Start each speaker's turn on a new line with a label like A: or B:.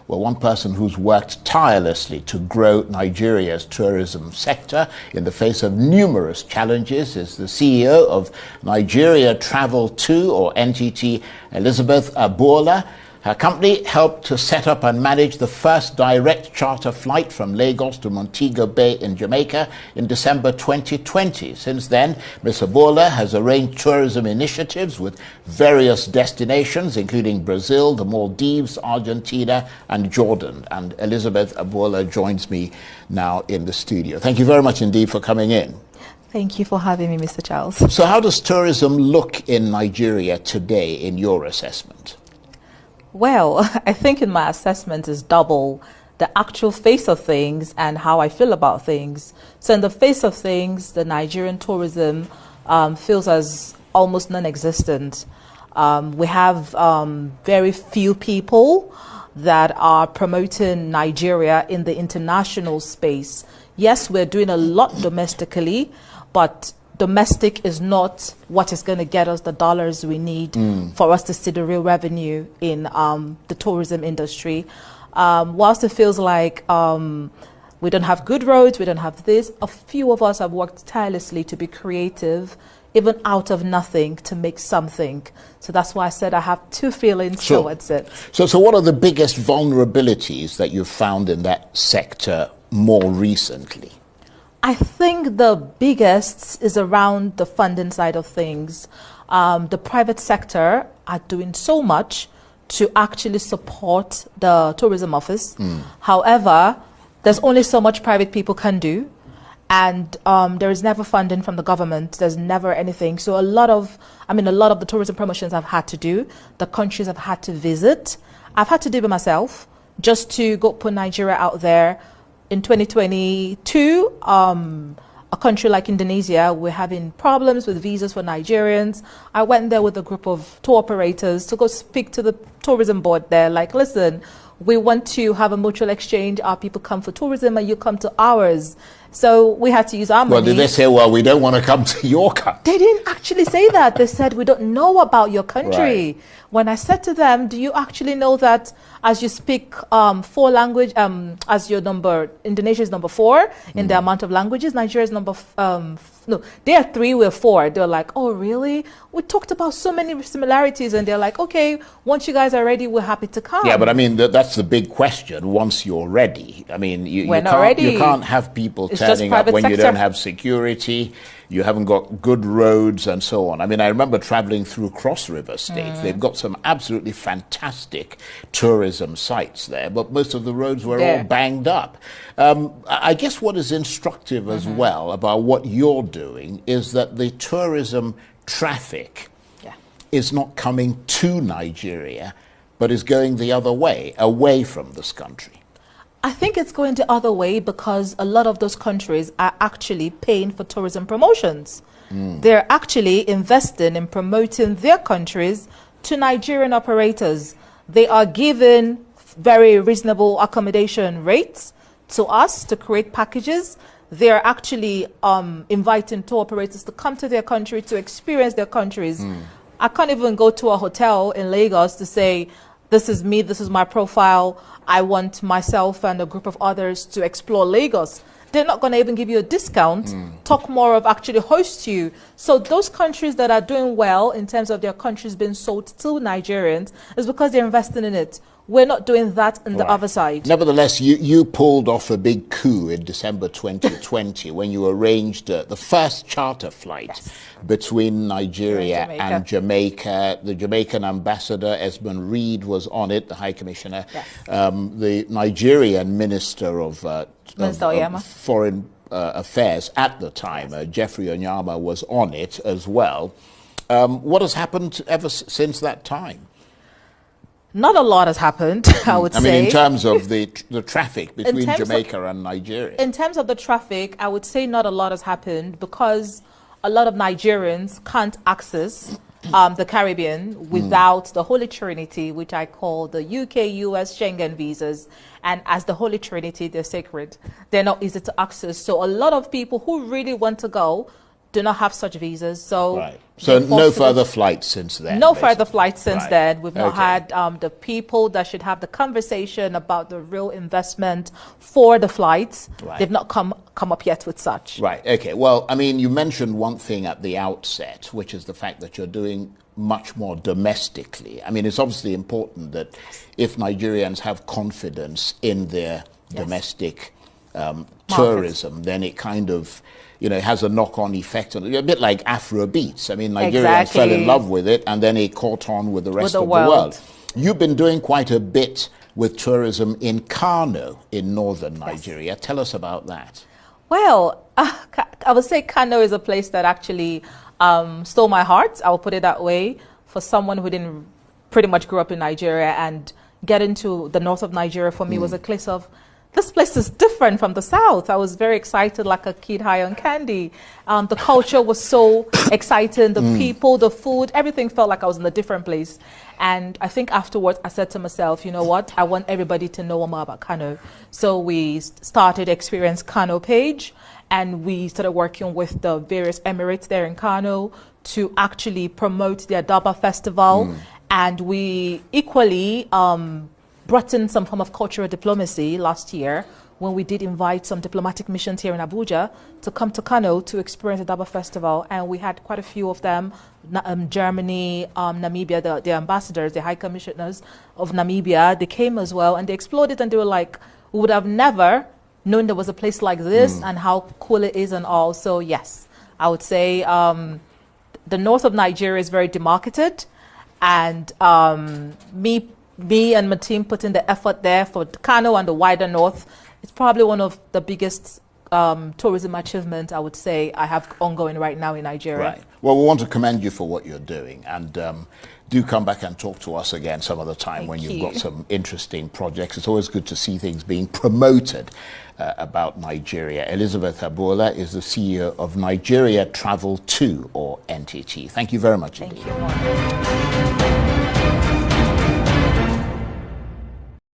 A: well, one person who's worked tirelessly to grow Nigeria's tourism sector in the face of numerous challenges is the CEO of Nigeria Travel 2, or NTT, Elizabeth Agboola. Her company helped to set up and manage the first direct charter flight from Lagos to Montego Bay in Jamaica in December 2020. Since then, Ms. Agboola has arranged tourism initiatives with various destinations, including Brazil, the Maldives, Argentina, and Jordan. And Elizabeth Agboola joins me now in the studio. Thank you very much indeed for coming in.
B: Thank you for having me, Mr. Charles.
A: So how does tourism look in Nigeria today, in your assessment?
B: Well, I think in my assessment is double: the actual face of things and how I feel about things. So in the face of things, the Nigerian tourism feels as almost non-existent. We have very few people that are promoting Nigeria in the international space. Yes, we're doing a lot domestically, but domestic is not what is going to get us the dollars we need for us to see the real revenue in the tourism industry. Whilst it feels like we don't have good roads, we don't have this, a few of us have worked tirelessly to be creative, even out of nothing, to make something. So that's why I said I have two feelings towards it.
A: So what are the biggest vulnerabilities that you've found in that sector more recently?
B: I think the biggest is around the funding side of things. The private sector are doing so much to actually support the tourism office. However, there's only so much private people can do. And there is never funding from the government. There's never anything. So a lot of the tourism promotions I've had to do, the countries I've had to visit, I've had to do by myself just to go put Nigeria out there. In 2022, a country like Indonesia, we're having problems with visas for Nigerians. I went there with a group of tour operators to go speak to the tourism board there. Like, listen, we want to have a mutual exchange. Our people come for tourism and you come to ours. So we had to use our money.
A: Well, did they say, well, we don't want to come to your country?
B: They didn't actually say that. They said, we don't know about your country. Right. When I said to them, do you actually know that as you speak 4 languages, as your number, Indonesia is number 4 in the amount of languages, Nigeria is number, no, they are 3, we're 4. They're like, oh, really? We talked about so many similarities, and they're like, okay, once you guys are ready, we're happy to come.
A: Yeah, but I mean, that's the big question, once you're ready. I mean, you can't have people turning up when you don't have security, you haven't got good roads and so on. I mean, I remember traveling through Cross River State. They've got some absolutely fantastic tourism sites there, but most of the roads were all banged up. I guess what is instructive as well about what you're doing is that the tourism traffic is not coming to Nigeria, but is going the other way, away from this country.
B: I think it's going the other way because a lot of those countries are actually paying for tourism promotions. They're actually investing in promoting their countries to Nigerian operators. They are giving very reasonable accommodation rates to us to create packages. They're actually inviting tour operators to come to their country to experience their countries. I can't even go to a hotel in Lagos to say, this is me, this is my profile. I want myself and a group of others to explore Lagos. They're not going to even give you a discount, talk more of actually host you. So those countries that are doing well in terms of their countries being sold to Nigerians is because they're investing in it. We're not doing that on the other side.
A: Nevertheless, you pulled off a big coup in December 2020 when you arranged the first charter flight between Nigeria and Jamaica. The Jamaican ambassador, Esmond Reed, was on it, the High Commissioner. The Nigerian Minister of Foreign Affairs at the time, Jeffrey Onyama, was on it as well. What has happened ever since that time?
B: Not a lot has happened, I would say.
A: I mean, in terms of the traffic between Jamaica and Nigeria.
B: In terms of the traffic, I would say not a lot has happened because a lot of Nigerians can't access the Caribbean without the Holy Trinity, which I call the UK, US, Schengen visas. And as the Holy Trinity, they're sacred. They're not easy to access. So a lot of people who really want to go do not have such visas. So,
A: right. So no further flights since then?
B: No further flights since then. We've not
A: Okay.
B: had the people that should have the conversation about the real investment for the flights.
A: Right.
B: They've not come up yet with such.
A: Right, okay. Well, I mean, you mentioned one thing at the outset, which is the fact that you're doing much more domestically. I mean, it's obviously important that if Nigerians have confidence in their domestic tourism, then it kind of, you know, has a knock-on effect. A bit like Afrobeats. I mean, Nigerians fell in love with it, and then it caught on with the rest of the world. You've been doing quite a bit with tourism in Kano in northern Nigeria. Tell us about that.
B: Well, I would say Kano is a place that actually stole my heart. I will put it that way. For someone who didn't pretty much grew up in Nigeria, and get into the north of Nigeria for me was a case of, this place is different from the south. I was very excited, like a kid high on candy. The culture was so exciting. The people, the food, everything felt like I was in a different place. And I think afterwards, I said to myself, you know what? I want everybody to know more about Kano. So we started Experience Kano page, and we started working with the various emirates there in Kano to actually promote the Adaba Festival. And we equally brought in some form of cultural diplomacy last year when we did invite some diplomatic missions here in Abuja to come to Kano to experience the Daba Festival. And we had quite a few of them, Germany, Namibia, the ambassadors, the high commissioners of Namibia, they came as well, and they explored it, and they were like, we would have never known there was a place like this and how cool it is and all. So yes, I would say the north of Nigeria is very demarcated, and me and my team put in the effort there for Kano and the wider north. It's probably one of the biggest tourism achievements I would say I have ongoing right now in Nigeria.
A: Right. Well, we want to commend you for what you're doing, and do come back and talk to us again some other time when you've got some interesting projects. It's always good to see things being promoted about Nigeria. Elizabeth Agboola is the CEO of Nigeria Travel 2, or NTT. Thank you very much indeed.
B: Thank you.